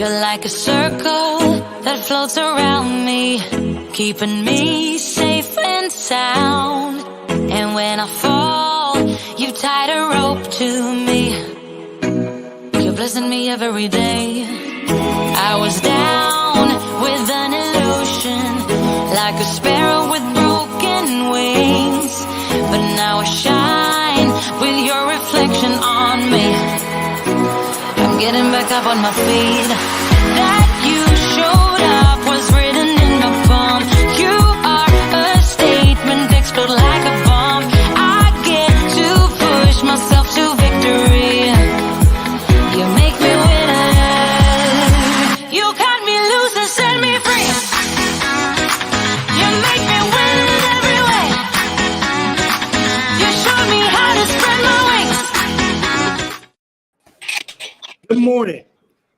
You're like a circle that floats around me, keeping me safe and sound. And when I fall, you tied a rope to me. You're blessing me every day. I was down with an illusion, like a sparrow with broken wings. But now I shine with your reflection on me. I'm getting back up on my feet. That you showed up was written in my palm. You are a statement, explode like a bomb. I get to push myself to victory. You make me winner. You cut me loose and set me free. You make me win in every way. You showed me how to spread my wings. Good morning.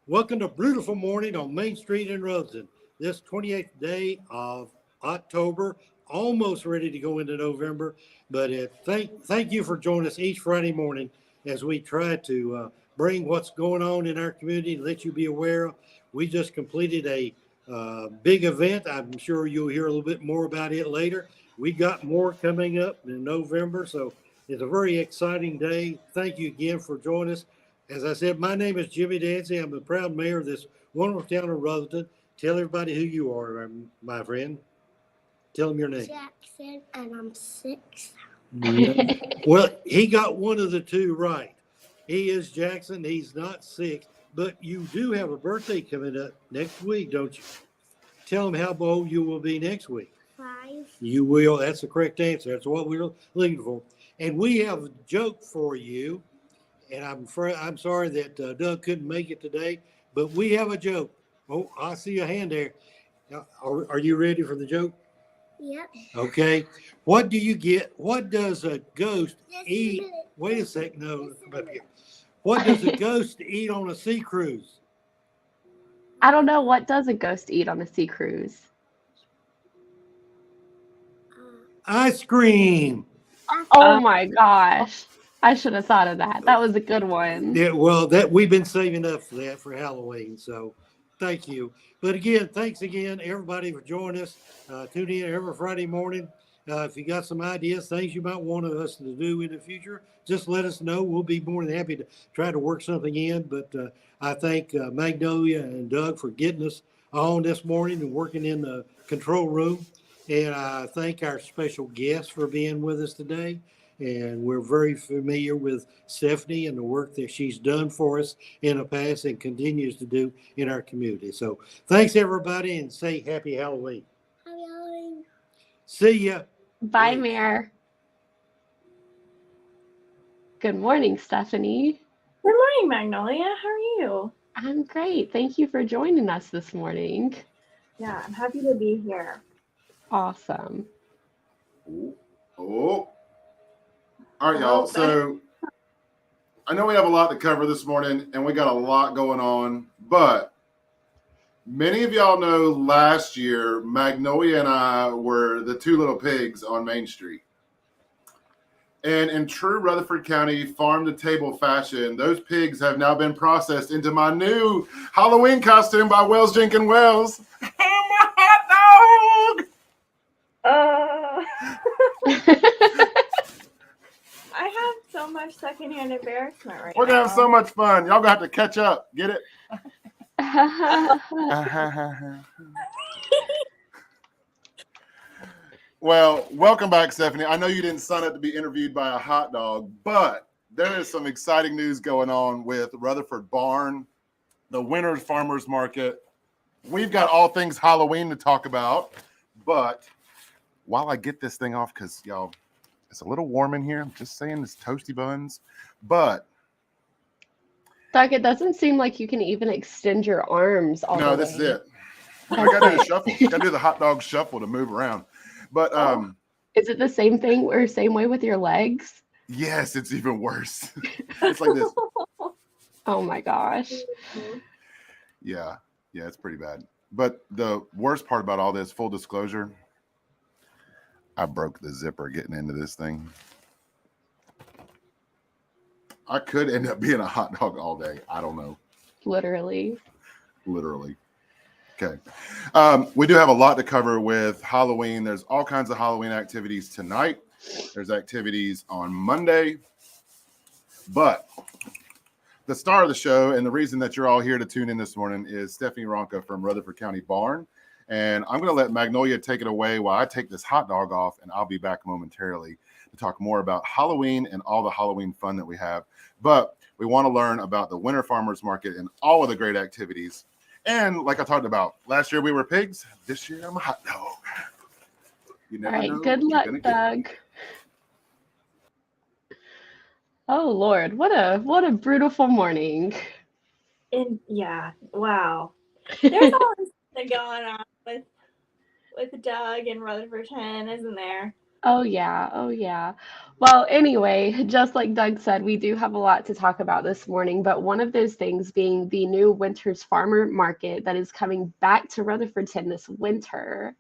Welcome to Brewtiful Morning on Main Street in Rutherfordton. This 28th day of October, almost ready to go into November. But thank you for joining us each Friday morning as we try to bring what's going on in our community and let you be aware of. We just completed a big event. I'm sure you'll hear a little bit more about it later. We got more coming up in November, so it's a very exciting day. Thank you again for joining us. As I said, my name is Jimmy Dancy. I'm the proud mayor of this wonderful town of Rutherfordton. Tell everybody who you are, my friend. Tell them your name. Jackson, and I'm 6. Well, he got one of the two right. He is Jackson. He's not 6, but you do have a birthday coming up next week, don't you? Tell them how old you will be next week. 5. You will. That's the correct answer. That's what we're looking for. And we have a joke for you. And I'm sorry that Doug couldn't make it today, but we have a joke. Oh, I see a hand there. Are you ready for the joke? Yep. Okay. What do you get? What does a ghost eat? A minute. Wait a sec. No, come up here. What does a ghost eat on a sea cruise? I don't know. What does a ghost eat on a sea cruise? Ice cream. Oh my gosh. I should have thought of that. That was a good one. Yeah, well, that we've been saving up for that for Halloween. So thank you. But again, thanks again, everybody, for joining us. Tune in every Friday morning. If you got some ideas, things you might want us to do in the future, just let us know. We'll be more than happy to try to work something in. But I thank Magnolia and Doug for getting us on this morning and working in the control room. And I thank our special guest for being with us today. And we're very familiar with Stephanie and the work that she's done for us in the past and continues to do in our community. So thanks, everybody, and say happy Halloween. Happy Halloween. See ya. Bye, Mayor. Good morning, Stephanie. Good morning, Magnolia. How are you? I'm great. Thank you for joining us this morning. Yeah, I'm happy to be here. Awesome. Oh. All right, y'all. So I know we have a lot to cover this morning, and we got a lot going on, but many of y'all know last year, Magnolia and I were the two little pigs on Main Street. And in true Rutherford County farm-to-table fashion, those pigs have now been processed into my new Halloween costume by Wells Jenkins Wells. I'm a hot dog! I have so much secondhand embarrassment right now. We're going to have so much fun. Y'all going to have to catch up. Get it? Well, welcome back, Stephanie. I know you didn't sign up to be interviewed by a hot dog, but there is some exciting news going on with Rutherford Barn, the Winter Farmers Market. We've got all things Halloween to talk about, but while I get this thing off, because y'all, it's a little warm in here. I'm just saying, this toasty buns, but Doug, it doesn't seem like you can even extend your arms all the way. no, this is it. I got to do the shuffle. Got to do the hot dog shuffle to move around. But is it the same thing or same way with your legs? yes, it's even worse. It's like this. Oh my gosh. Yeah, it's pretty bad. But the worst part about all this, full disclosure, I broke the zipper getting into this thing. I could end up being a hot dog all day. I don't know. Literally. literally. Okay. We do have a lot to cover with Halloween. There's all kinds of Halloween activities tonight. There's activities on Monday. But the star of the show and the reason that you're all here to tune in this morning is Stephanie Ronca from Rutherford County Barn. And I'm going to let Magnolia take it away while I take this hot dog off, and I'll be back momentarily to talk more about Halloween and all the Halloween fun that we have. But we want to learn about the Winter Farmers Market and all of the great activities. And like I talked about, last year we were pigs. This year I'm a hot dog. You never All right, know good what you're luck, gonna Doug. Oh Lord, what a Brewtiful morning. And yeah, wow. There's all this thing going on with Doug and Rutherfordton, isn't there? Oh yeah, oh yeah. Well, anyway, just like Doug said, we do have a lot to talk about this morning, but one of those things being the new Winter's Farmer Market that is coming back to Rutherfordton this winter.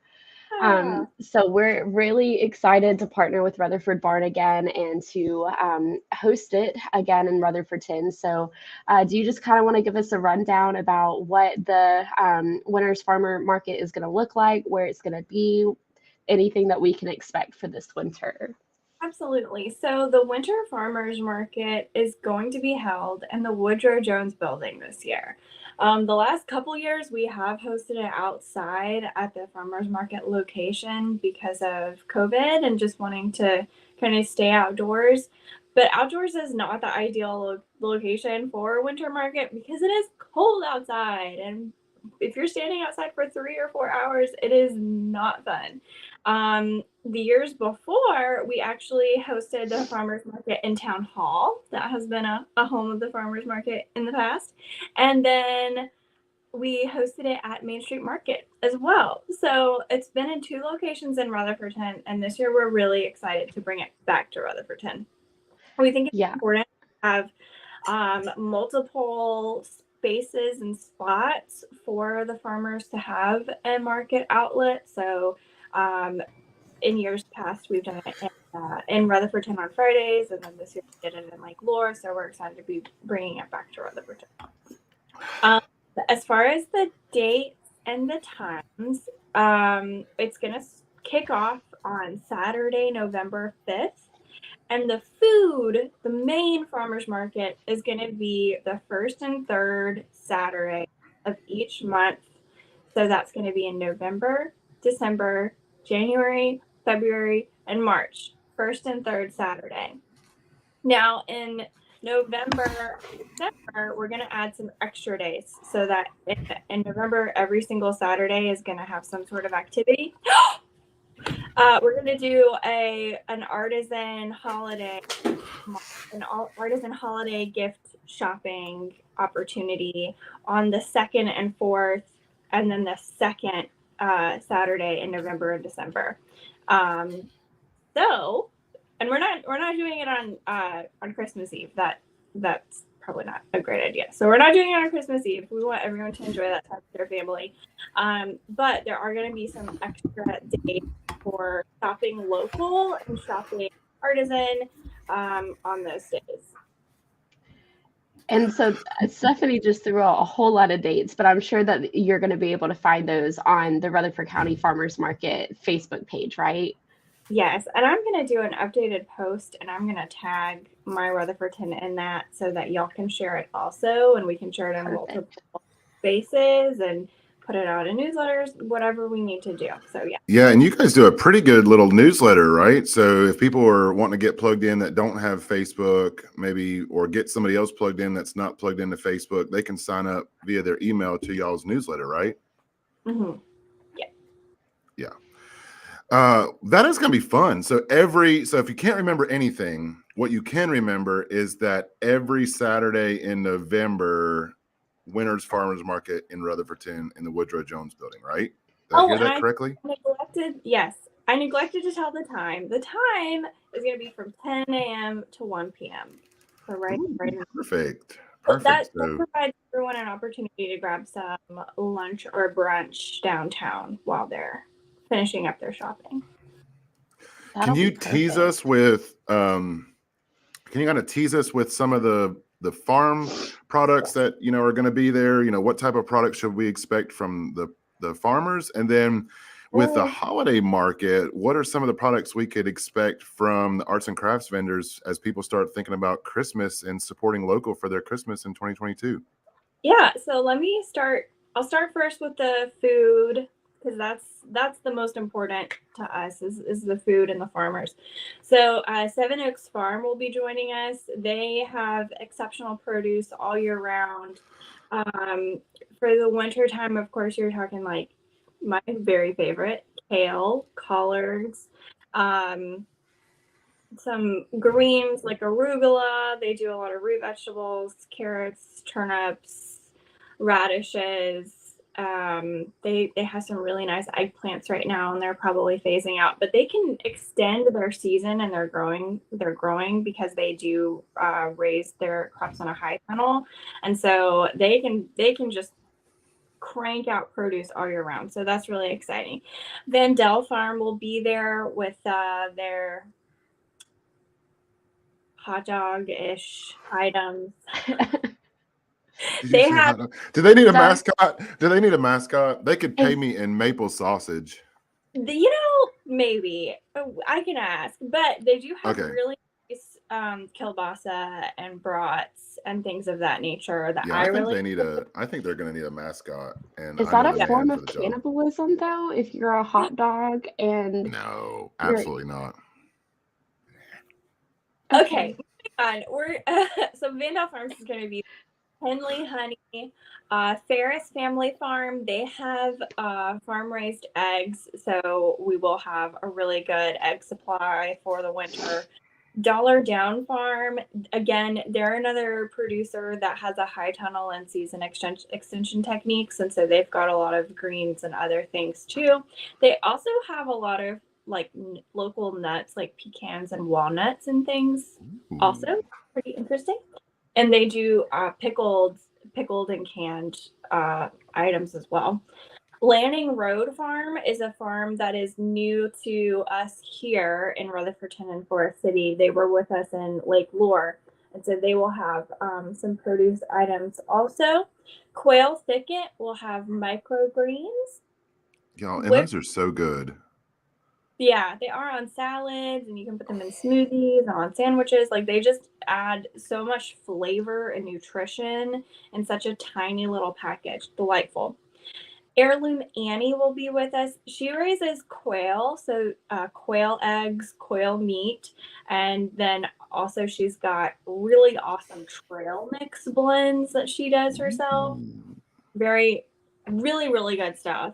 Ah, So we're really excited to partner with Rutherford Barn again and to host it again in Rutherfordton. So do you just kind of want to give us a rundown about what the Winter's Farmer Market is going to look like, where it's going to be, anything that we can expect for this winter? absolutely. So the Winter Farmers Market is going to be held in the Woodrow Jones building this year. The last couple years, we have hosted it outside at the farmers market location because of COVID and just wanting to kind of stay outdoors. But outdoors is not the ideal location for a winter market because it is cold outside. And if you're standing outside for 3 or 4 hours, it is not fun. The years before, we actually hosted the farmers market in town hall. That has been a home of the farmers market in the past. And then we hosted it at Main Street Market as well. So it's been in 2 locations in Rutherfordton, and this year we're really excited to bring it back to Rutherfordton. We think it's Yeah. important to have multiple spaces and spots for the farmers to have a market outlet. So in years past, we've done it in Rutherfordton on Fridays, and then this year we did it in Lake Lore. So we're excited to be bringing it back to Rutherfordton. As far as the dates and the times, it's going to kick off on Saturday, November 5th. And the food, the main farmers market, is going to be the first and third Saturday of each month. So that's going to be in November, December, January, February, and March. First and third Saturday. Now in November, December, we're going to add some extra days so that in November, every single Saturday is going to have some sort of activity. We're going to do an artisan holiday gift shopping opportunity on the 2nd and 4th, and then the second Saturday in November and December. And we're not doing it on Christmas Eve. That's probably not a great idea. So we're not doing it on Christmas Eve. We want everyone to enjoy that time with their family. But there are going to be some extra days for shopping local and shopping artisan on those days. And so Stephanie just threw out a whole lot of dates, but I'm sure that you're going to be able to find those on the Rutherford County Farmers Market Facebook page, right? Yes, and I'm going to do an updated post, and I'm going to tag my Rutherfordton in that so that y'all can share it also, and we can share it in multiple spaces and put it out in newsletters, whatever we need to do. So yeah. Yeah, and you guys do a pretty good little newsletter, right? So if people are wanting to get plugged in that don't have Facebook, maybe, or get somebody else plugged in that's not plugged into Facebook, they can sign up via their email to y'all's newsletter, right? Mm-hmm. Yeah. That is going to be fun. So if you can't remember anything, what you can remember is that every Saturday in November, Winter's Farmers Market in Rutherfordton in the Woodrow Jones building, right? Did I hear that correctly? I neglected to tell the time. The time is going to be from 10 a.m. to 1 p.m. So right now. Perfect. That provides everyone an opportunity to grab some lunch or brunch downtown while they're finishing up their shopping. Can you tease us with some of the the farm products that, are going to be there? What type of products should we expect from the farmers? And then with the holiday market, what are some of the products we could expect from the arts and crafts vendors as people start thinking about Christmas and supporting local for their Christmas in 2022? Yeah, so I'll start first with the food, because that's the most important to us is the food and the farmers. So Seven Oaks Farm will be joining us. They have exceptional produce all year round. For the winter time, of course, you're talking like my very favorite, kale, collards, some greens like arugula. They do a lot of root vegetables, carrots, turnips, radishes. They have some really nice eggplants right now, and they're probably phasing out, but they can extend their season, and they're growing because they do raise their crops on a high tunnel, and so they can just crank out produce all year round. So that's really exciting. Vandell Farm will be there with their hot dog-ish items. They have. Do they need a mascot? Do they need a mascot? They could pay me in maple sausage. Maybe I can ask, but they do have Okay. really nice kielbasa and brats and things of that nature. That Yeah, I think they're going to need a mascot. And Is that a form of cannibalism, though? If you're a hot dog and no, absolutely not. Okay, moving on. So Vandell Farms is going to be Henley Honey, Ferris Family Farm. They have farm raised eggs, so we will have a really good egg supply for the winter. Dollar Down Farm, again, they're another producer that has a high tunnel and season extension techniques, and so they've got a lot of greens and other things too. They also have a lot of like local nuts, like pecans and walnuts and things. Also pretty interesting. And they do pickled and canned items as well. Lanning Road Farm is a farm that is new to us here in Rutherfordton and Forest City. They were with us in Lake Lure, and so they will have some produce items also. Quail Thicket will have microgreens. Y'all, and those are so good. Yeah, they are on salads, and you can put them in smoothies, on sandwiches. Like, they just add so much flavor and nutrition in such a tiny little package. Delightful. Heirloom Annie will be with us. She raises quail, so quail eggs, quail meat, and then also she's got really awesome trail mix blends that she does herself. Really, really good stuff.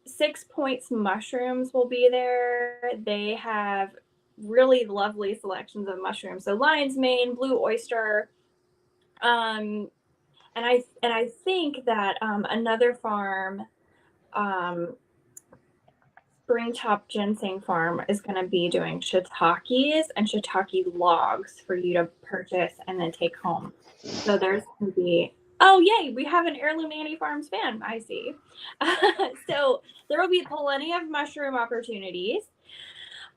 6 Points Mushrooms will be there. They have really lovely selections of mushrooms. So lion's mane, blue oyster, and I think that another farm, Springtop Ginseng Farm, is going to be doing shiitakes and shiitake logs for you to purchase and then take home. So there's going to be, oh yay, we have an Heirloom Annie Farms fan, I see. So there will be plenty of mushroom opportunities.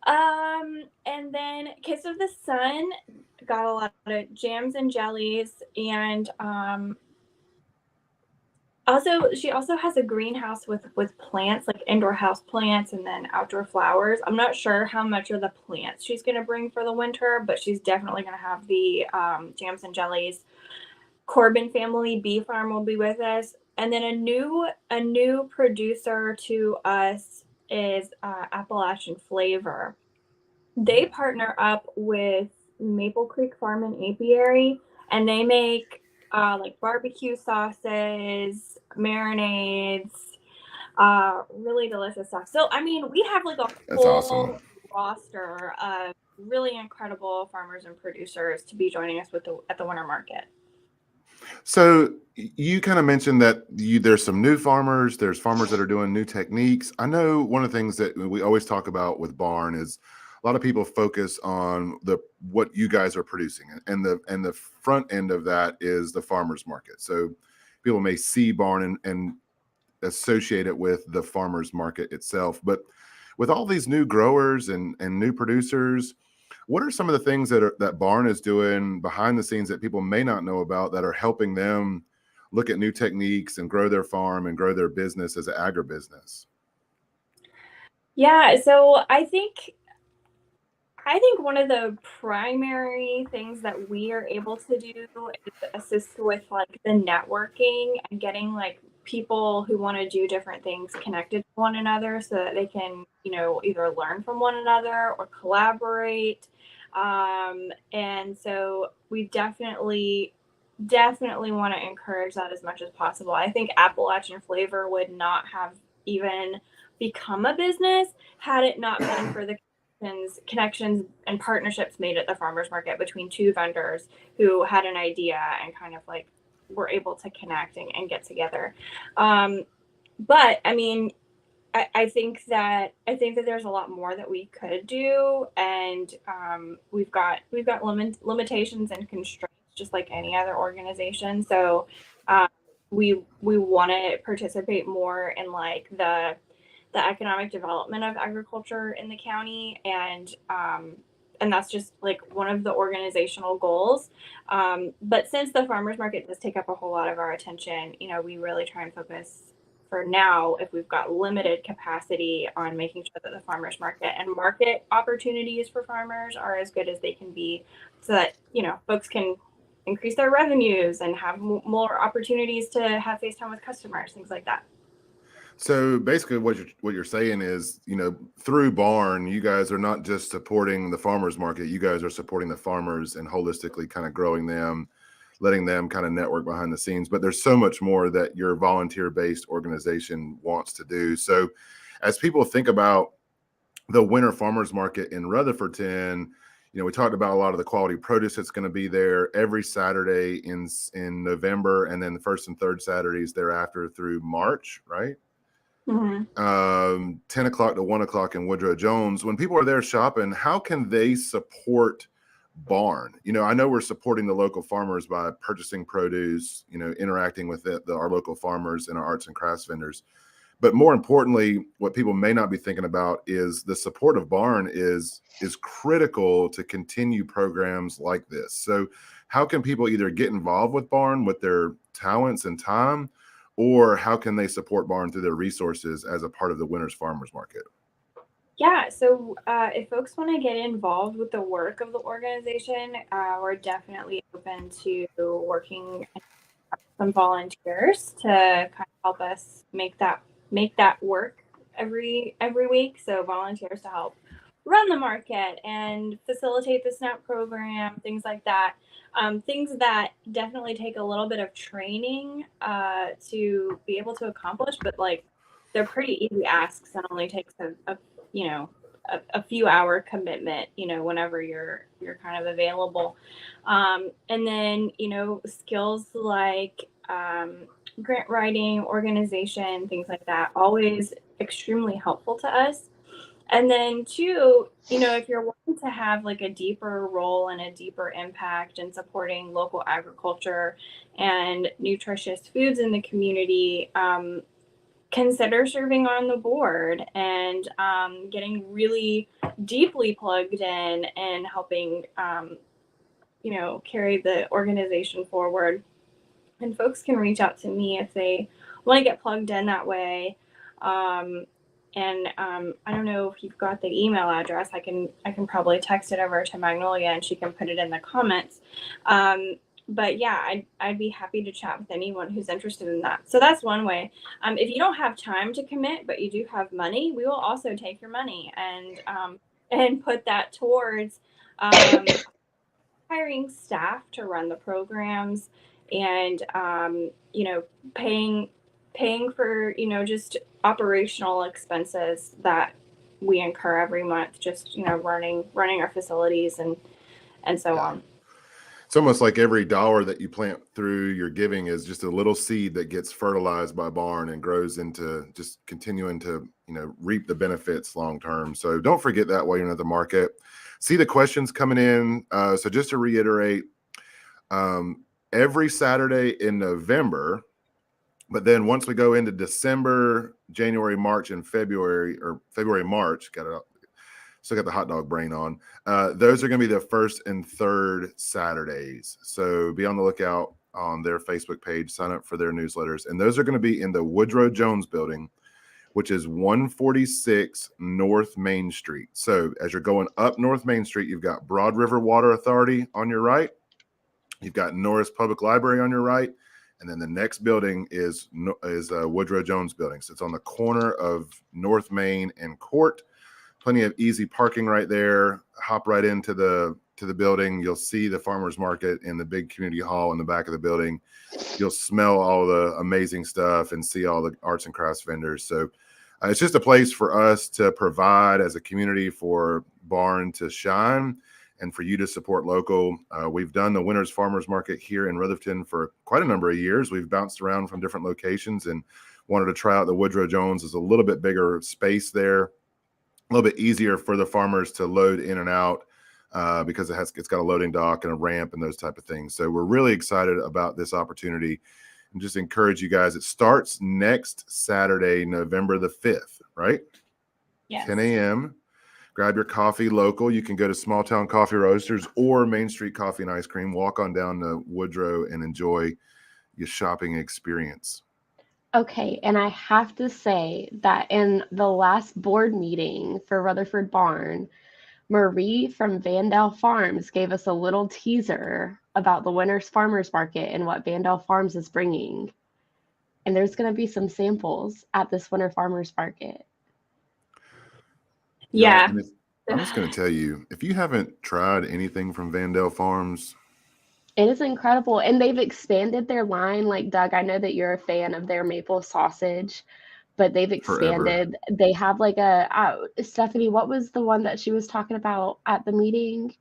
And then Kiss of the Sun got a lot of jams and jellies, and she also has a greenhouse with plants, like indoor house plants and then outdoor flowers. I'm not sure how much of the plants she's going to bring for the winter, but she's definitely going to have the jams and jellies. Corbin Family Bee Farm will be with us. And then a new producer to us is Appalachian Flavor. They partner up with Maple Creek Farm and Apiary, and they make like barbecue sauces, marinades, really delicious stuff. So, I mean, we have like a full roster of really incredible farmers and producers to be joining us at the winter market. So you kind of mentioned that there's some new farmers, there's farmers that are doing new techniques. I know one of the things that we always talk about with Barn is a lot of people focus on what you guys are producing, and the front end of that is the farmers market. So people may see Barn and associate it with the farmers market itself, but with all these new growers and new producers, What are some of the things that Barn is doing behind the scenes that people may not know about that are helping them look at new techniques and grow their farm and grow their business as an agribusiness? Yeah, so I think one of the primary things that we are able to do is assist with like the networking and getting like people who want to do different things connected to one another so that they can, either learn from one another or collaborate. And so we definitely want to encourage that as much as possible. I think Appalachian Flavor would not have even become a business had it not been for the connections and partnerships made at the farmers market between two vendors who had an idea and kind of like were able to connect and get together. But I mean, I think that there's a lot more that we could do, and we've got limitations and constraints just like any other organization. So we want to participate more in like the economic development of agriculture in the county, and that's just like one of the organizational goals. But since the farmers market does take up a whole lot of our attention, we really try and focus for now, if we've got limited capacity, on making sure that the farmers market and market opportunities for farmers are as good as they can be, so that folks can increase their revenues and have more opportunities to have face time with customers, things like that. So basically what you're saying is, through Barn, you guys are not just supporting the farmers market, you guys are supporting the farmers and holistically kind of growing them, letting them kind of network behind the scenes. But there's so much more that your volunteer-based organization wants to do. So as people think about the Winter Farmers Market in Rutherfordton, we talked about a lot of the quality produce that's going to be there every Saturday in November, and then the first and third Saturdays thereafter through March, right? Mm-hmm. 10 o'clock to 1 o'clock in Woodrow Jones. When people are there shopping, how can they support Barn? I know we're supporting the local farmers by purchasing produce, interacting with our local farmers and our arts and crafts vendors. But more importantly, what people may not be thinking about is the support of Barn is critical to continue programs like this. So how can people either get involved with Barn with their talents and time, or how can they support Barn through their resources as a part of the Winter's Farmers Market? Yeah, so if folks want to get involved with the work of the organization, we're definitely open to working with some volunteers to kind of help us make that work every week. So volunteers to help run the market and facilitate the SNAP program, things like that. Things that definitely take a little bit of training to be able to accomplish, but like they're pretty easy asks and only takes a few hour commitment, whenever you're kind of available. And then, skills like grant writing, organization, things like that, always extremely helpful to us. And then two, if you're wanting to have like a deeper role and a deeper impact in supporting local agriculture and nutritious foods in the community, consider serving on the board and getting really deeply plugged in and helping, carry the organization forward. And folks can reach out to me if they want to get plugged in that way. I don't know if you've got the email address. I can probably text it over to Magnolia and she can put it in the comments. But yeah, I'd be happy to chat with anyone who's interested in that. So that's one way. If you don't have time to commit, but you do have money, we will also take your money and put that towards hiring staff to run the programs and paying for just operational expenses that we incur every month, just running our facilities and so on. It's almost like every dollar that you plant through your giving is just a little seed that gets fertilized by Barn and grows into just continuing to reap the benefits long term. So don't forget that while you're in the market. See the questions coming in. So just to reiterate, every Saturday in November, but then once we go into December, January, March, and February, or February, March, got it up. Still got the hot dog brain on. Those are going to be the first and third Saturdays. So be on the lookout on their Facebook page. Sign up for their newsletters. And those are going to be in the Woodrow Jones building, which is 146 North Main Street. So as you're going up North Main Street, you've got Broad River Water Authority on your right. You've got Norris Public Library on your right. And then the next building is Woodrow Jones building. So it's on the corner of North Main and Court. Plenty of easy parking right there. Hop right into the building. You'll see the farmers market in the big community hall in the back of the building. You'll smell all the amazing stuff and see all the arts and crafts vendors. So it's just a place for us to provide as a community for Barn to shine and for you to support local. We've done the Winter's Farmers Market here in Rutherfordton for quite a number of years. We've bounced around from different locations and wanted to try out the Woodrow Jones. As a little bit bigger space there, a little bit easier for the farmers to load in and out because it's got a loading dock and a ramp and those type of things. So we're really excited about this opportunity and just encourage you guys. It starts next Saturday, November the 5th, right? Yes. 10 a.m. Grab your coffee local. You can go to Small Town Coffee Roasters or Main Street Coffee and Ice Cream. Walk on down to Woodrow and enjoy your shopping experience. Okay, and I have to say that in the last board meeting for Rutherford Barn, Marie from Vandale Farms gave us a little teaser about the Winter's Farmers Market and what Vandale Farms is bringing. And there's going to be some samples at this Winter Farmers Market. Yeah. I'm just going to tell you, if you haven't tried anything from Vandale Farms, it is incredible. And they've expanded their line. Like, Doug, I know that you're a fan of their maple sausage, but they've expanded. Forever. They have like Stephanie, what was the one that she was talking about at the meeting?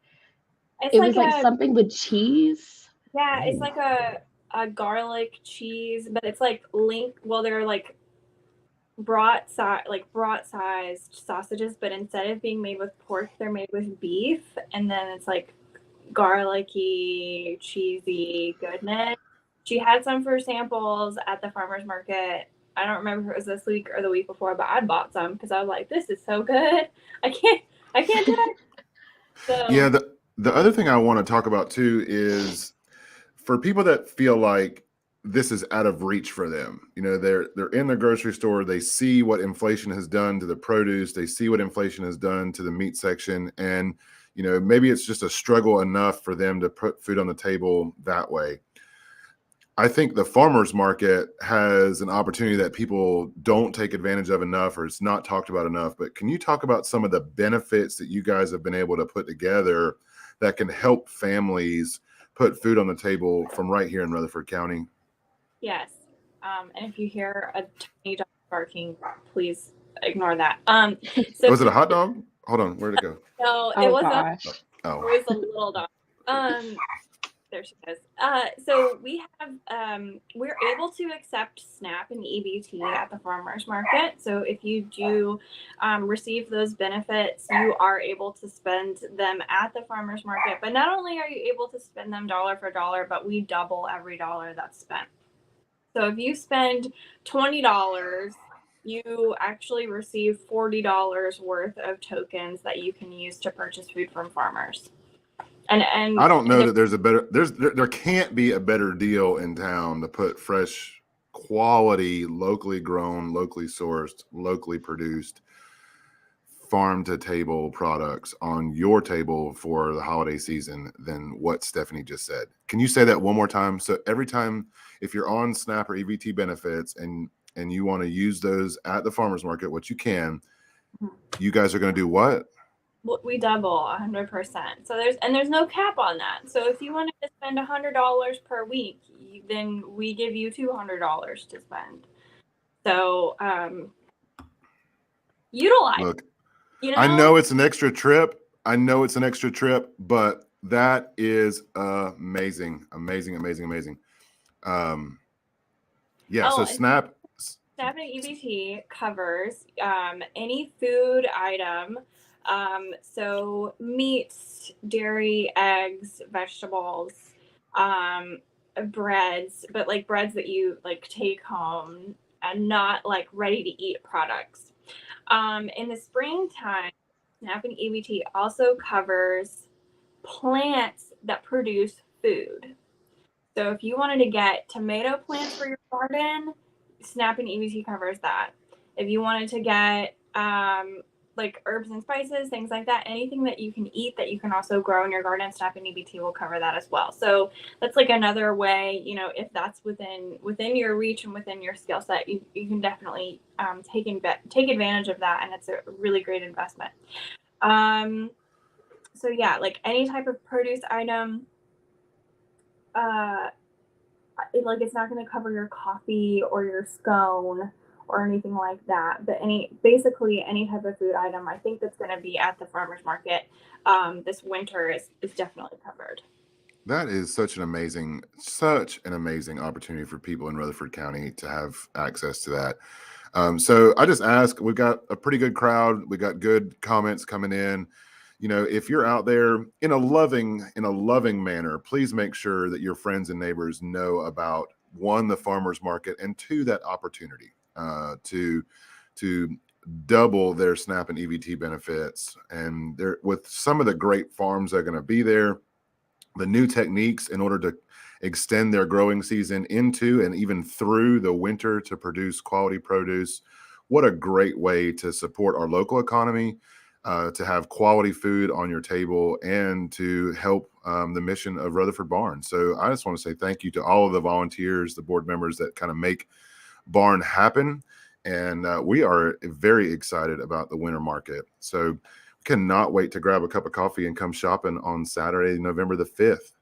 It was like something with cheese. Yeah, it's like a garlic cheese, but it's like they're like brat-sized sausages, but instead of being made with pork, they're made with beef, and then it's like garlicky, cheesy goodness. She had some for samples at the farmers market. I don't remember if it was this week or the week before, but I bought some because I was like, this is so good. I can't do it. So yeah, the other thing I want to talk about too is for people that feel like this is out of reach for them. You know, they're in the grocery store, they see what inflation has done to the produce, they see what inflation has done to the meat section, and you know, maybe it's just a struggle enough for them to put food on the table that way. I think the farmers market has an opportunity that people don't take advantage of enough, or it's not talked about enough. But can you talk about some of the benefits that you guys have been able to put together that can help families put food on the table from right here in Rutherford County? Yes. And if you hear a tiny dog barking, please ignore that. So Was it a hot dog? Hold on, where'd it go? No, Oh, it was gosh. it was a little dog. There she goes. So we have we're able to accept SNAP and EBT at the farmers market. So if you do receive those benefits, you are able to spend them at the farmers market. But not only are you able to spend them dollar for dollar, but we double every dollar that's spent. So if you spend $20, you actually receive $40 worth of tokens that you can use to purchase food from farmers. And I don't know that there can't be a better deal in town to put fresh, quality, locally grown, locally sourced, locally produced, farm to table products on your table for the holiday season than what Stephanie just said. Can you say that one more time? So every time, if you're on SNAP or EBT benefits and you want to use those at the farmers market, what you can, you guys are going to do what? We double 100%. So there's no cap on that. So if you wanted to spend $100 per week, then we give you $200 to spend. So utilize. Look, you know? I know it's an extra trip. But that is amazing. So SNAP and EBT covers any food item. So meats, dairy, eggs, vegetables, breads, but like breads that you like take home and not like ready to eat products. In the springtime, SNAP and EBT also covers plants that produce food. So if you wanted to get tomato plants for your garden, SNAP and EBT covers that. If you wanted to get like herbs and spices, things like that, anything that you can eat that you can also grow in your garden, SNAP and EBT will cover that as well. So that's like another way, you know, if that's within your reach and within your skill set, you can definitely take advantage of that, and it's a really great investment. So yeah, like any type of produce item, like it's not going to cover your coffee or your scone or anything like that, but basically any type of food item I think that's going to be at the farmers market this winter is definitely covered. That is such an amazing opportunity for people in Rutherford County to have access to that. So I just ask, we've got a pretty good crowd. We got good comments coming in. You know, if you're out there in a loving manner, please make sure that your friends and neighbors know about, one, the farmers market, and two, that opportunity to double their SNAP and EBT benefits. And there, with some of the great farms that are going to be there, the new techniques in order to extend their growing season into and even through the winter to produce quality produce. What a great way to support our local economy, to have quality food on your table, and to help the mission of Rutherford Barn. So I just want to say thank you to all of the volunteers, the board members that kind of make Barn happen. And we are very excited about the winter market. So cannot wait to grab a cup of coffee and come shopping on Saturday, November the 5th.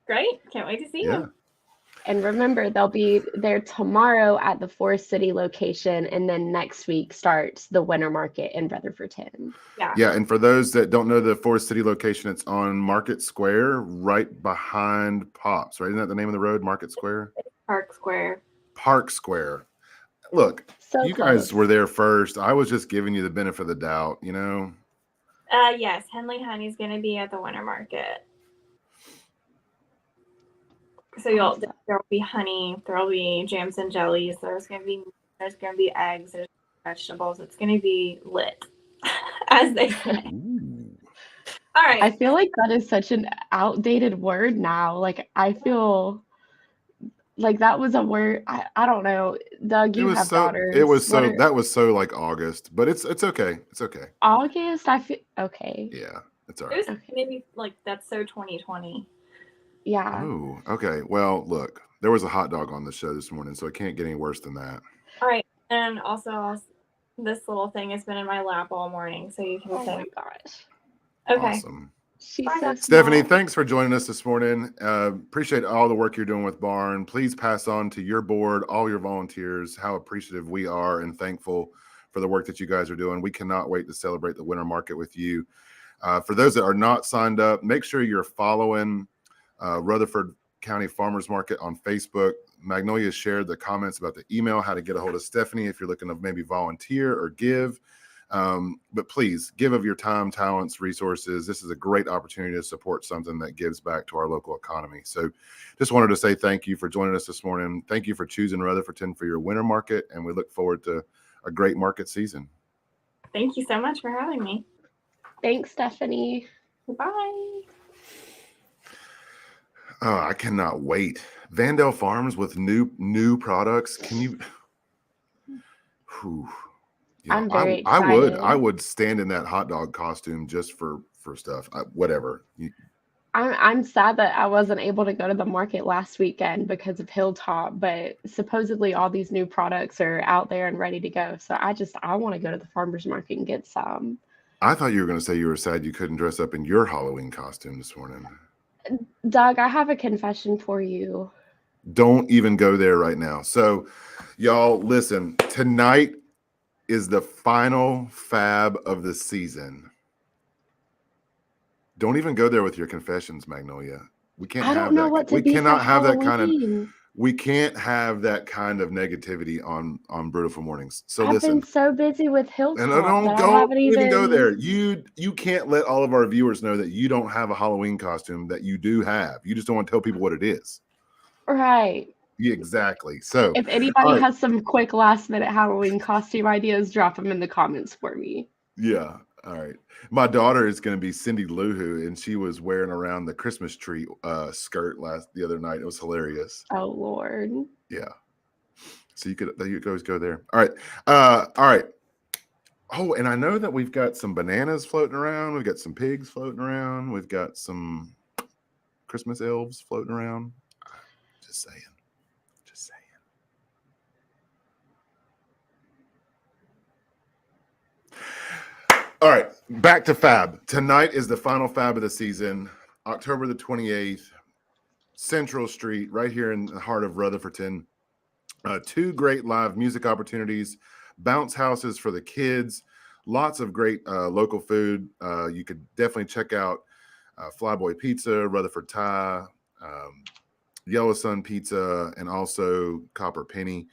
Great. Can't wait to see you. And remember, they'll be there tomorrow at the Forest City location, and then next week starts the winter market in Rutherfordton. Yeah, and for those that don't know the Forest City location, it's on Market Square, right behind Pops, right? Isn't that the name of the road, Market Square? Park Square. Park Square. Look, so you close. Guys were there first. I was just giving you the benefit of the doubt, you know? Yes, Henley Honey's going to be at the winter market. So there'll be honey, there'll be jams and jellies, there's gonna be eggs, there's vegetables. It's gonna be lit, as they say. All right. I feel like that is such an outdated word now. Like I feel like that was a word. I don't know. Doug, you have daughters. That was so like August, but it's okay. It's okay. August, I feel okay. Yeah, it's all right. It was maybe like that's so 2020. Yeah. Oh, okay. Well, look, there was a hot dog on the show this morning, so it can't get any worse than that. All right. And also, this little thing has been in my lap all morning, so you can say. Oh my gosh. Okay. Awesome. Stephanie, thanks for joining us this morning. Appreciate all the work you're doing with Barn. Please pass on to your board, all your volunteers, how appreciative we are and thankful for the work that you guys are doing. We cannot wait to celebrate the winter market with you. For those that are not signed up, make sure you're following Rutherford County Farmers Market on Facebook. Magnolia shared the comments about the email, how to get a hold of Stephanie if you're looking to maybe volunteer or give. But please give of your time, talents, resources. This is a great opportunity to support something that gives back to our local economy. So just wanted to say thank you for joining us this morning. Thank you for choosing Rutherfordton for your winter market, and we look forward to a great market season. Thank you so much for having me. Thanks, Stephanie. Bye. Oh, I cannot wait. Vandale Farms with new products. Can you? I'm very excited. I would stand in that hot dog costume just for stuff. Whatever. I'm sad that I wasn't able to go to the market last weekend because of Hilltop, but supposedly all these new products are out there and ready to go. So I want to go to the farmers market and get some. I thought you were going to say you were sad you couldn't dress up in your Halloween costume this morning. Doug, I have a confession for you. Don't even go there right now. So, y'all, listen. Tonight is the final fab of the season. Don't even go there with your confessions, Magnolia. We can't. I don't know what to be. We cannot have that kind of. We can't have that kind of negativity on Brewtiful Mornings. So I've listen. Been so busy with Hilltop. And don't even go there. You can't let all of our viewers know that you don't have a Halloween costume that you do have. You just don't want to tell people what it is. Right. Yeah, exactly. So if anybody has some quick last minute Halloween costume ideas, drop them in the comments for me. Yeah. All right. My daughter is going to be Cindy Lou Who, and she was wearing around the Christmas tree skirt the other night. It was hilarious. Oh Lord. Yeah. So you could always go there. All right. All right. Oh, and I know that we've got some bananas floating around. We've got some pigs floating around. We've got some Christmas elves floating around. Just saying. Just saying. All right, back to Fab. Tonight is the final Fab of the season, October the 28th, Central Street, right here in the heart of Rutherfordton. 2 great live music opportunities, bounce houses for the kids, lots of great local food. You could definitely check out Flyboy Pizza, Rutherford Thai, Yellow Sun Pizza, and also Copper Penny.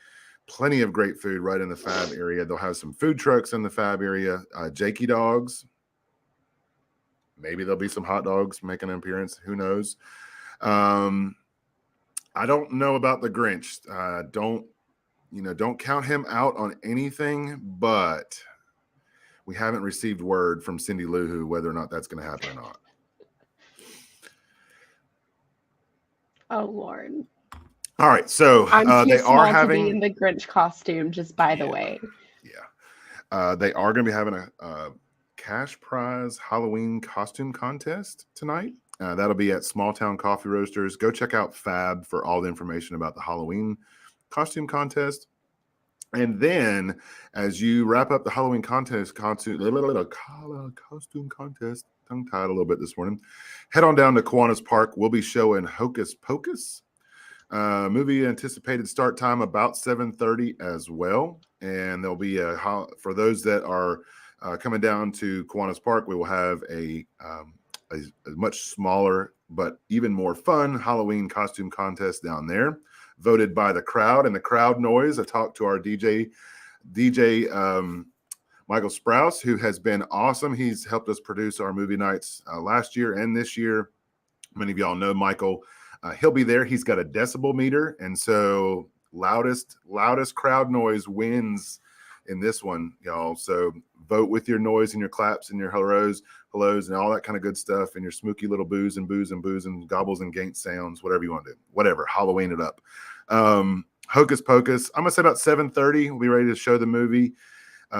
Plenty of great food right in the Fab area. They'll have some food trucks in the Fab area. Jakey Dogs. Maybe there'll be some hot dogs making an appearance. Who knows? I don't know about the Grinch. Don't count him out on anything, but we haven't received word from Cindy Lou Who whether or not that's going to happen or not. Oh Lord. All right, so I'm too they small are to having be in the Grinch costume, just by the way. Yeah. They are going to be having a cash prize Halloween costume contest tonight. That'll be at Small Town Coffee Roasters. Go check out Fab for all the information about the Halloween costume contest. And then, as you wrap up the Halloween costume contest, tongue-tied a little bit this morning, head on down to Kiwanis Park. We'll be showing Hocus Pocus. Movie anticipated start time about 7:30 as well. And there'll be for those that are coming down to Kiwanis Park, we will have a much smaller but even more fun Halloween costume contest down there, voted by the crowd and the crowd noise. I talked to our DJ Michael Sprouse, who has been awesome. He's helped us produce our movie nights last year and this year. Many of y'all know Michael. He'll be there. He's got a decibel meter, and so loudest crowd noise wins in this one, y'all. So vote with your noise and your claps and your hellos and all that kind of good stuff, and your spooky little boos and gobbles and gaint sounds, whatever you want to do. Whatever, Halloween it up. Hocus Pocus, I'm gonna say about 7:30. We'll be ready to show the movie.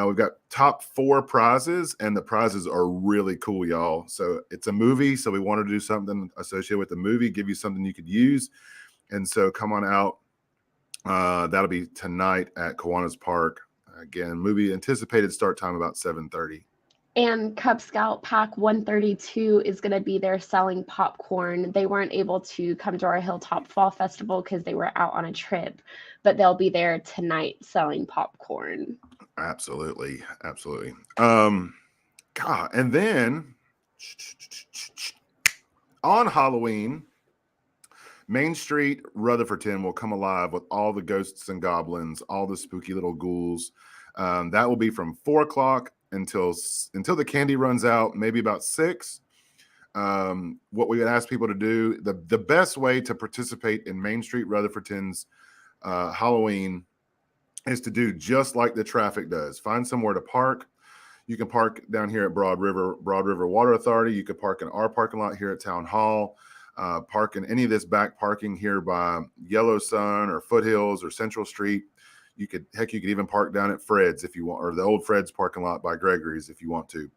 We've got top 4 prizes, and the prizes are really cool, y'all. So it's a movie, so we wanted to do something associated with the movie, give you something you could use. And so come on out. That'll be tonight at Kiwanis Park. Again, movie anticipated start time about 7:30. And Cub Scout Pack 132 is going to be there selling popcorn. They weren't able to come to our Hilltop Fall Festival because they were out on a trip, but they'll be there tonight selling popcorn. Absolutely. God, and then on Halloween, Main Street Rutherfordton will come alive with all the ghosts and goblins, all the spooky little ghouls. That will be from 4:00 until the candy runs out, maybe about 6. What we would ask people to do, the best way to participate in Main Street Rutherfordton's Halloween is to do just like the traffic does. Find somewhere to park. You can park down here at Broad River Water Authority. You could park in our parking lot here at Town Hall. Park in any of this back parking here by Yellow Sun or Foothills or Central Street. You could even park down at Fred's if you want, or the old Fred's parking lot by Gregory's if you want to.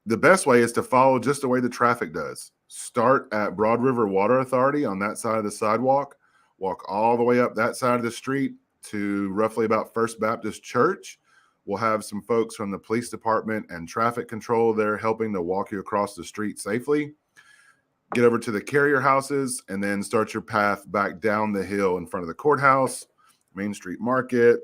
The best way is to follow just the way the traffic does. Start at Broad River Water Authority on that side of the sidewalk. Walk all the way up that side of the street to roughly about First Baptist Church. We'll have some folks from the police department and traffic control there helping to walk you across the street safely. Get over to the carrier houses and then start your path back down the hill in front of the courthouse, Main Street Market,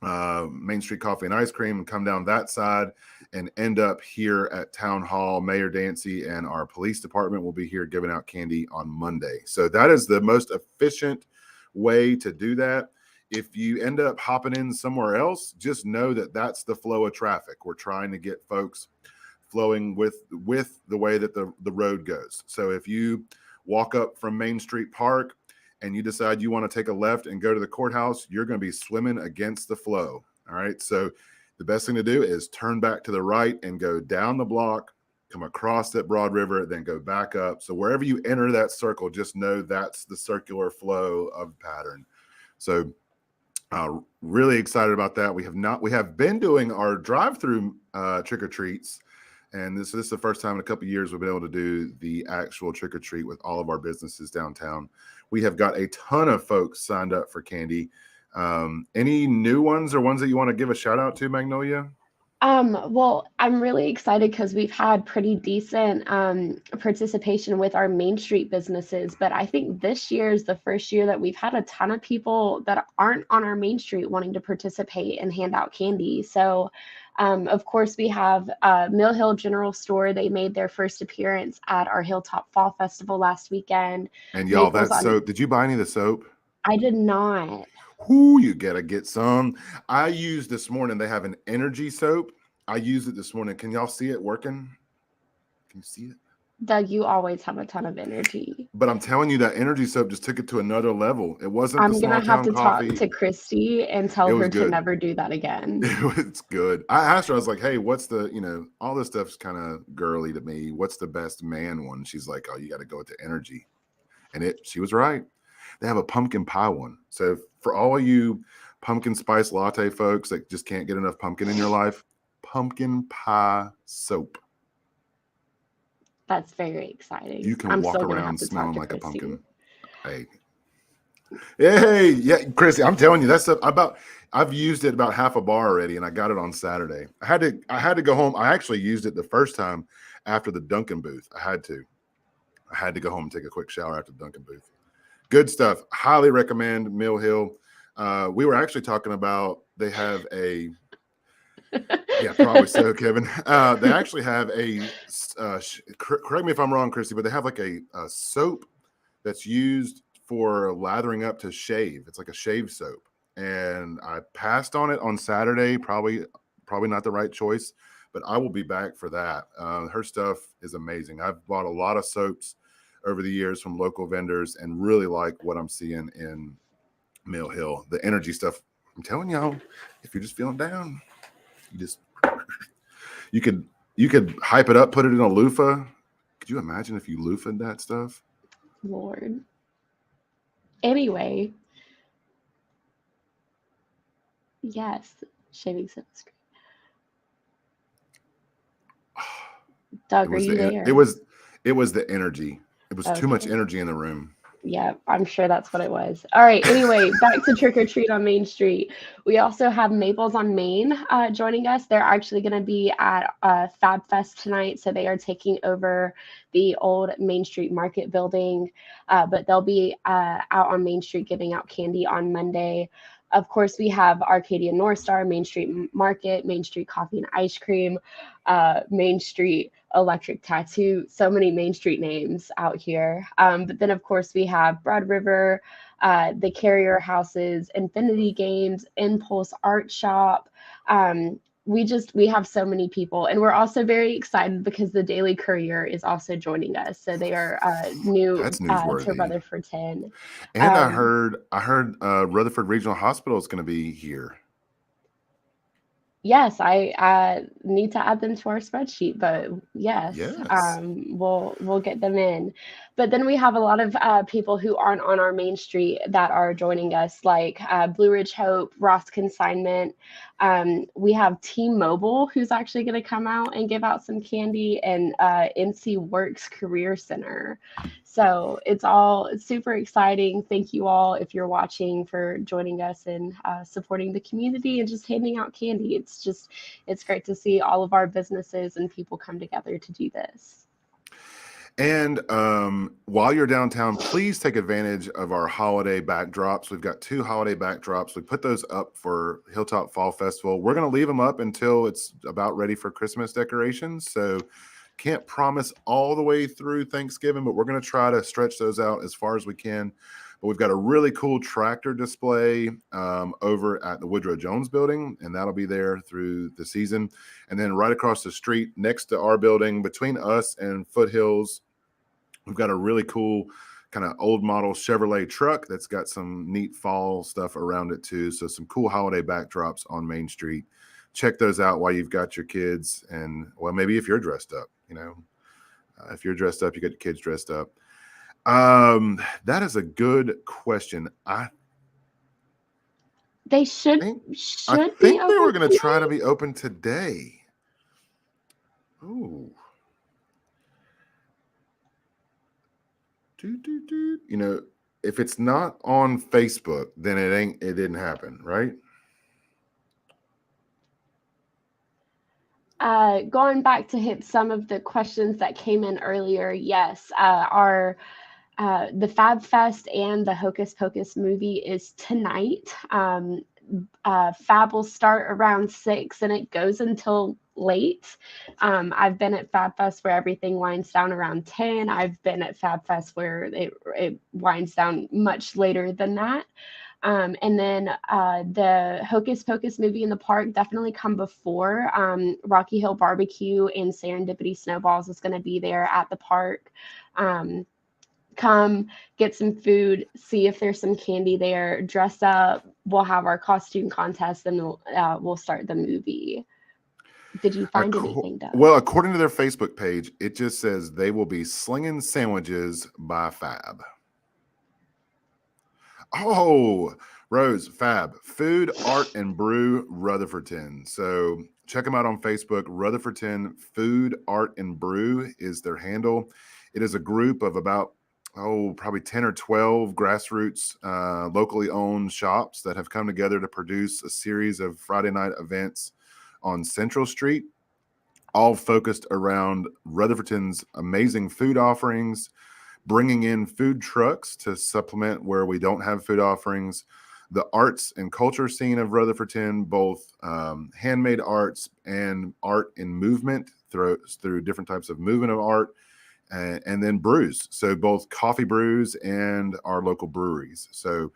Main Street Coffee and Ice Cream, and come down that side and end up here at Town Hall. Mayor Dancy and our police department will be here giving out candy on Monday. So that is the most efficient way to do that. If you end up hopping in somewhere else, just know that that's the flow of traffic. We're trying to get folks flowing with the way that the road goes. So if you walk up from Main Street Park and you decide you want to take a left and go to the courthouse, you're going to be swimming against the flow. All right. So the best thing to do is turn back to the right and go down the block, come across that Broad River, then go back up. So wherever you enter that circle, just know that's the circular flow of pattern. So really excited about that. We have been doing our drive-through trick-or-treats, and this is the first time in a couple of years we've been able to do the actual trick-or-treat with all of our businesses downtown. We have got a ton of folks signed up for candy. Any new ones or ones that you want to give a shout out to, Magnolia? Well, I'm really excited because we've had pretty decent participation with our Main Street businesses, but I think this year is the first year that we've had a ton of people that aren't on our Main Street wanting to participate and hand out candy. So, of course, we have Mill Hill General Store. They made their first appearance at our Hilltop Fall Festival last weekend. And y'all, that soap, did you buy any of the soap? I did not. Whoo, you gotta get some. I used this morning, they have an energy soap. I used it this morning. Can y'all see it working? Can you see it? Doug, you always have a ton of energy. But I'm telling you, that energy soap just took it to another level. It wasn't I'm the gonna small have town to coffee. talk to Christy and tell her to never do that again. It's good. I asked her, I was like, hey, what's the, all this stuff's kind of girly to me. What's the best man one? She's like, oh, you got to go with the energy. And she was right. They have a pumpkin pie one. So for all of you pumpkin spice latte folks that just can't get enough pumpkin in your life, pumpkin pie soap. That's very exciting. You can walk around smelling like Christy. a pumpkin. Hey, yeah, Chrissy, I'm telling you, that's I've used it about half a bar already, and I got it on Saturday. I had to go home. I actually used it the first time after the Dunkin' booth. I had to go home and take a quick shower after the Dunkin' booth. Good stuff. Highly recommend Mill Hill. We were actually talking about they have a yeah, probably so, Kevin. They actually have a correct me if I'm wrong, Christy, but they have like a soap that's used for lathering up to shave. It's like a shave soap, and I passed on it on Saturday. Probably not the right choice, but I will be back for that. Her stuff is amazing. I've bought a lot of soaps over the years from local vendors and really like what I'm seeing in Mill Hill. The energy stuff, I'm telling y'all, if you're just feeling down, you could hype it up, put it in a loofah. Could you imagine if you loofah'd that stuff? Lord. Anyway. Yes, shaving soap is great. Doug, are you there? It was the energy. It was Okay. Too much energy in the room. Yeah, I'm sure that's what it was. All right. Anyway, back to Trick or Treat on Main Street. We also have Maples on Main joining us. They're actually going to be at Fab Fest tonight. So they are taking over the old Main Street Market building, but they'll be out on Main Street giving out candy on Monday. Of course, we have Arcadia North Star, Main Street Market, Main Street Coffee and Ice Cream, Main Street Electric Tattoo, so many Main Street names out here. But then, of course, we have Broad River, the Carrier Houses, Infinity Games, Impulse Art Shop. We have so many people, and we're also very excited because the Daily Courier is also joining us. So they are new to Rutherfordton. And I heard Rutherford Regional Hospital is going to be here. Yes, I need to add them to our spreadsheet, but yes. We'll get them in. But then we have a lot of people who aren't on our Main Street that are joining us, like Blue Ridge Hope, Ross Consignment. We have T-Mobile, who's actually going to come out and give out some candy, and NC Works Career Center. So it's super exciting. Thank you all, if you're watching, for joining us and supporting the community and just handing out candy. It's great to see all of our businesses and people come together to do this. And while you're downtown, please take advantage of our holiday backdrops. We've got 2 holiday backdrops. We put those up for Hilltop Fall Festival. We're going to leave them up until it's about ready for Christmas decorations. So can't promise all the way through Thanksgiving, but we're going to try to stretch those out as far as we can. But we've got a really cool tractor display over at the Woodrow Jones building, and that'll be there through the season. And then right across the street next to our building, between us and Foothills, we've got a really cool kind of old model Chevrolet truck that's got some neat fall stuff around it too. So some cool holiday backdrops on Main Street check those out while you've got your kids. And well, maybe if you're dressed up, if you're dressed up, you got your kids dressed up. That is a good question. They should I be think they were open going to try to tonight. be open today. Ooh. If it's not on Facebook, then it didn't happen, right? Going back to hit some of the questions that came in earlier, yes, the Fab Fest and the Hocus Pocus movie is tonight. Fab will start around 6 and it goes until late. I've been at Fab Fest where everything winds down around 10. I've been at Fab Fest where it winds down much later than that. And then the Hocus Pocus movie in the park definitely come before. Rocky Hill Barbecue and Serendipity Snowballs is going to be there at the park. Come get some food, see if there's some candy there, dress up. We'll have our costume contest, and we'll start the movie. Did you find anything, Doug? Well, according to their Facebook page, it just says they will be slinging sandwiches by Fab. Oh, Rose, Fab, Food, Art, and Brew, Rutherfordton. So check them out on Facebook. Rutherfordton Food, Art, and Brew is their handle. It is a group of about, probably 10 or 12 grassroots, locally owned shops that have come together to produce a series of Friday night events on Central Street, all focused around Rutherfordton's amazing food offerings, bringing in food trucks to supplement where we don't have food offerings, the arts and culture scene of Rutherfordton, both handmade arts and art in movement through different types of movement of art, and then brews. So both coffee brews and our local breweries. So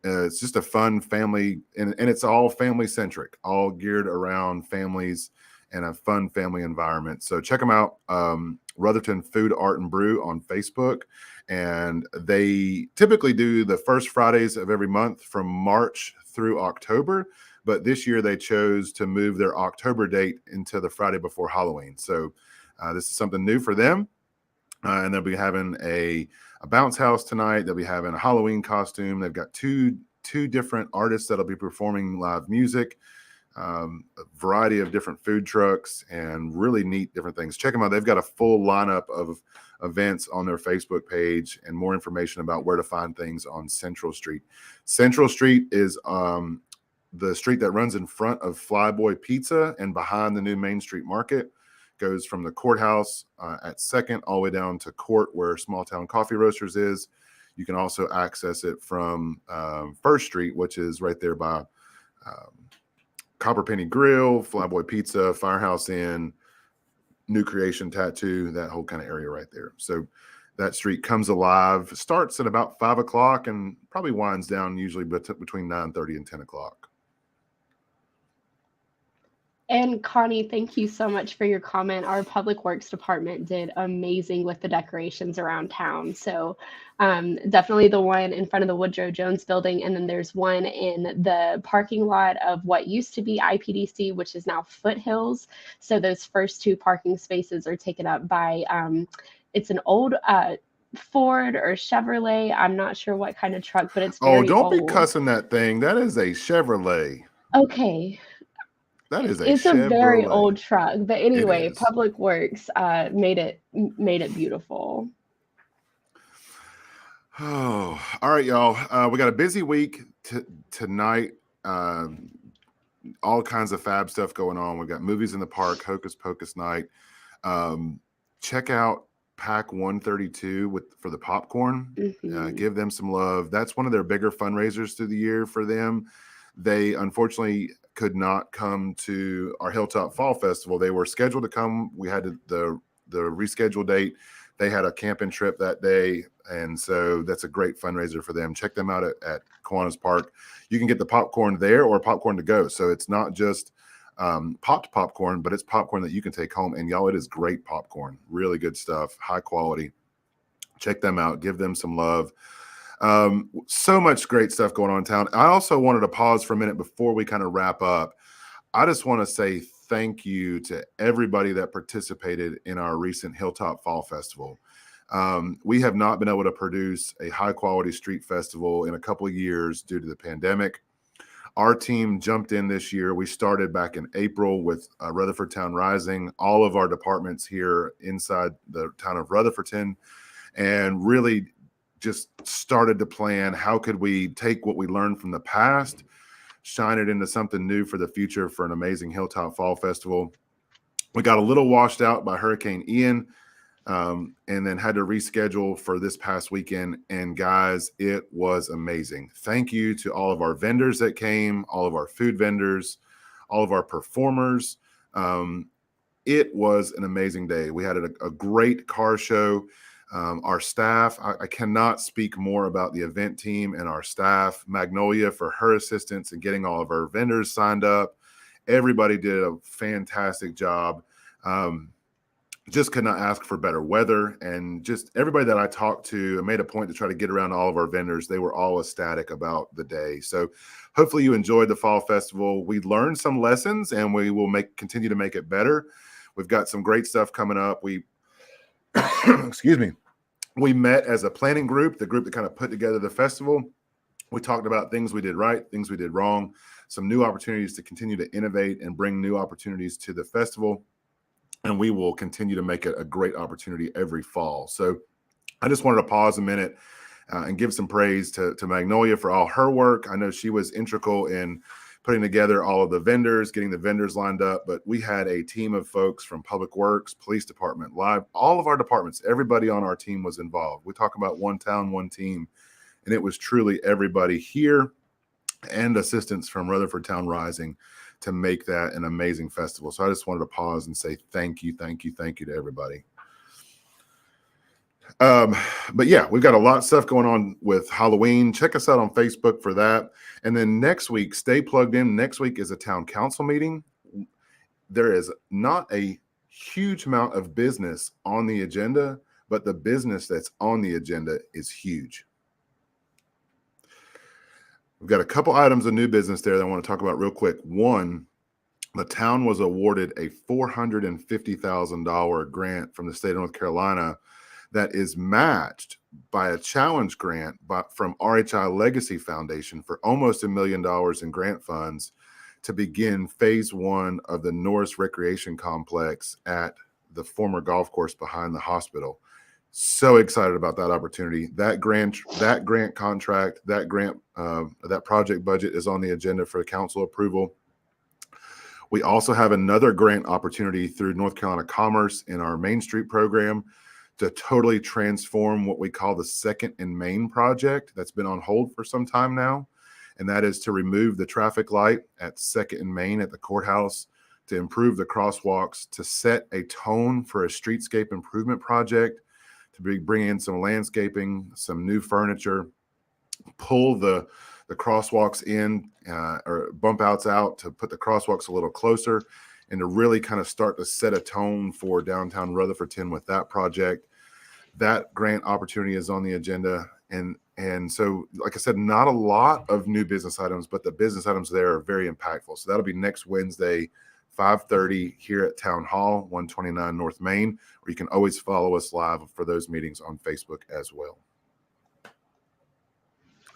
it's just a fun family, and it's all family centric, all geared around families and a fun family environment. So check them out. Rutherfordton Food, Art, and Brew on Facebook. And they typically do the first Fridays of every month from March through October. But this year they chose to move their October date into the Friday before Halloween. So this is something new for them. And they'll be having a bounce house tonight. They'll be having a Halloween costume. They've got two different artists that'll be performing live music, a variety of different food trucks, and really neat different things. Check them out. They've got a full lineup of events on their Facebook page, and more information about where to find things on Central Street. Central Street is the street that runs in front of Flyboy Pizza and behind the new Main Street Market. Goes from the courthouse at 2nd all the way down to Court, where Small Town Coffee Roasters is. You can also access it from 1st Street, which is right there by Copper Penny Grill, Flyboy Pizza, Firehouse Inn, New Creation Tattoo, that whole kind of area right there. So that street comes alive, starts at about 5 o'clock and probably winds down usually between 9:30 and 10 o'clock. And Connie, thank you so much for your comment. Our Public Works Department did amazing with the decorations around town. So definitely the one in front of the Woodrow Jones building. And then there's one in the parking lot of what used to be IPDC, which is now Foothills. So those first 2 parking spaces are taken up by, it's an old Ford or Chevrolet. I'm not sure what kind of truck, but it's very don't old. Be cussing that thing. That is a Chevrolet. Okay. That is it's Chevrolet. A very old truck, but anyway, Public Works made it beautiful. Oh, all right, y'all. We got a busy week tonight. All kinds of fab stuff going on. We've got movies in the park, Hocus Pocus night. Check out Pack 132 for the popcorn. Mm-hmm. Give them some love. That's one of their bigger fundraisers through the year for them. They unfortunately could not come to our Hilltop Fall Festival. They were scheduled to come. We had the rescheduled date. They had a camping trip that day, and so that's a great fundraiser for them. Check them out at Kiwanis Park. You can get the popcorn there or popcorn to go. So it's not just popped popcorn, but it's popcorn that you can take home. And y'all, it is great popcorn. Really good stuff, high quality. Check them out. Give them some love. So much great stuff going on in town. I also wanted to pause for a minute before we kind of wrap up. I just want to say thank you to everybody that participated in our recent Hilltop Fall Festival. We have not been able to produce a high quality street festival in a couple of years due to the pandemic. Our team jumped in this year. We started back in April with Rutherford Town Rising, all of our departments here inside the town of Rutherfordton, and really just started to plan how could we take what we learned from the past, shine it into something new for the future for an amazing Hilltop Fall Festival. We got a little washed out by Hurricane Ian, and then had to reschedule for this past weekend. And guys, it was amazing. Thank you to all of our vendors that came, all of our food vendors, all of our performers. It was an amazing day. We had a great car show. Our staff, I cannot speak more about the event team and our staff. Magnolia for her assistance and getting all of our vendors signed up. Everybody did a fantastic job. Just could not ask for better weather. And just everybody that I talked to, I made a point to try to get around all of our vendors. They were all ecstatic about the day. So hopefully you enjoyed the Fall Festival. We learned some lessons and we will continue to make it better. We've got some great stuff coming up. We, excuse me, we met as a planning group, the group that kind of put together the festival. We talked about things we did right, things we did wrong, some new opportunities to continue to innovate and bring new opportunities to the festival. And we will continue to make it a great opportunity every fall. So I just wanted to pause a minute and give some praise to Magnolia for all her work. I know she was integral in putting together all of the vendors, getting the vendors lined up, but we had a team of folks from Public Works, Police Department, Live, all of our departments, everybody on our team was involved. We talk about one town, one team, and it was truly everybody here and assistance from Rutherford Town Rising to make that an amazing festival. So I just wanted to pause and say thank you to everybody. But yeah, we've got a lot of stuff going on with Halloween. Check us out on Facebook for that. And then next week, stay plugged in. Next week is a town council meeting. There is not a huge amount of business on the agenda, but the business that's on the agenda is huge. We've got a couple items of new business there that I want to talk about real quick. One, the town was awarded a $450,000 grant from the state of North Carolina that is matched by a challenge grant from RHI Legacy Foundation for almost $1 million in grant funds to begin phase 1 of the Norris Recreation Complex at the former golf course behind the hospital. So excited about that opportunity. That grant contract, that project budget is on the agenda for council approval. We also have another grant opportunity through North Carolina Commerce in our Main Street program to totally transform what we call the Second and Main project that's been on hold for some time now. And that is to remove the traffic light at Second and Main at the courthouse, to improve the crosswalks, to set a tone for a streetscape improvement project, to bring in some landscaping, some new furniture, pull the crosswalks in or bump outs out to put the crosswalks a little closer, and to really kind of start to set a tone for downtown Rutherfordton with that project. That grant opportunity is on the agenda. And so, like I said, not a lot of new business items, but the business items there are very impactful. So that'll be next Wednesday, 5:30 here at Town Hall, 129 North Main, or you can always follow us live for those meetings on Facebook as well.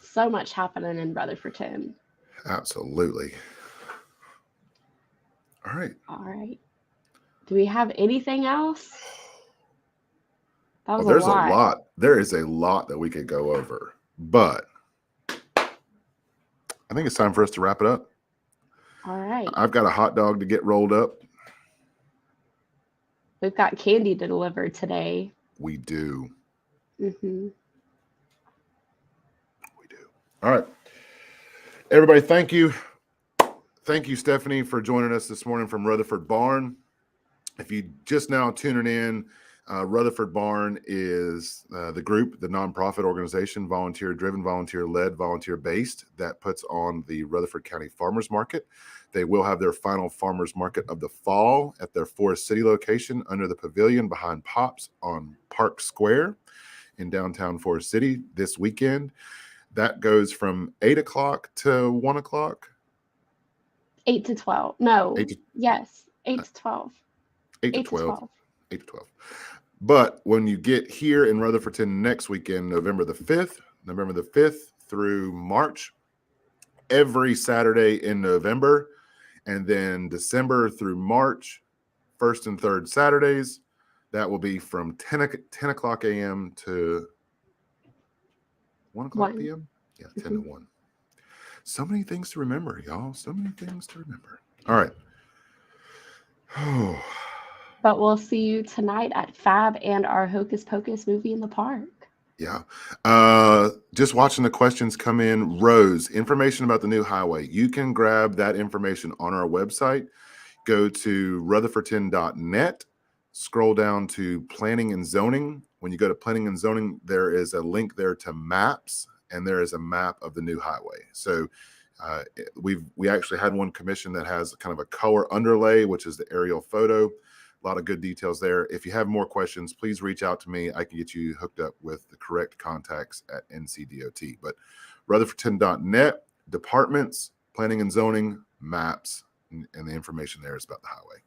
So much happening in Rutherfordton. Absolutely. All right. Do we have anything else? That was There's a lot. There is a lot that we could go over, but I think it's time for us to wrap it up. All right. I've got a hot dog to get rolled up. We've got candy to deliver today. We do. Mm-hmm. We do. All right. Everybody, thank you. Thank you, Stephanie, for joining us this morning from Rutherford Barn. If you just now tuning in, Rutherford Barn is the group, the nonprofit organization, volunteer-driven, volunteer-led, volunteer-based, that puts on the Rutherford County Farmers Market. They will have their final Farmers Market of the fall at their Forest City location under the pavilion behind Pops on Park Square in downtown Forest City this weekend. That goes from 8 o'clock to 1 o'clock. 8 to 12. No. 8 to, Yes. 8 to 12. 8 to 8 to 12. 12. 8 to 12. But when you get here in Rutherfordton next weekend, November the 5th through March, every Saturday in November, and then December through March, first and third Saturdays, that will be from 10 o'clock a.m. to 1 o'clock 1. p.m. Yeah, 10 to 1. So many things to remember, y'all. So many things to remember. All right. Oh. But we'll see you tonight at Fab and our Hocus Pocus movie in the park. Yeah. Just watching the questions come in. Rose, information about the new highway. You can grab that information on our website. Go to rutherfordton.net. Scroll down to planning and zoning. When you go to planning and zoning, there is a link there to maps, and there is a map of the new highway. So we actually had one commission that has kind of a color underlay, which is the aerial photo. A lot of good details there. If you have more questions, please reach out to me. I can get you hooked up with the correct contacts at NCDOT. But rutherfordton.net, departments, planning and zoning, maps, and the information there is about the highway.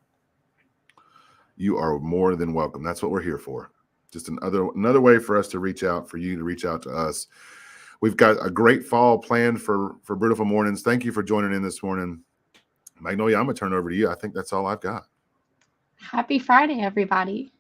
You are more than welcome. That's what we're here for. Just another way for us to reach out, for you to reach out to us. We've got a great fall planned for Brewtiful Mornings. Thank you for joining in this morning. Magnolia, I'm going to turn it over to you. I think that's all I've got. Happy Friday, everybody.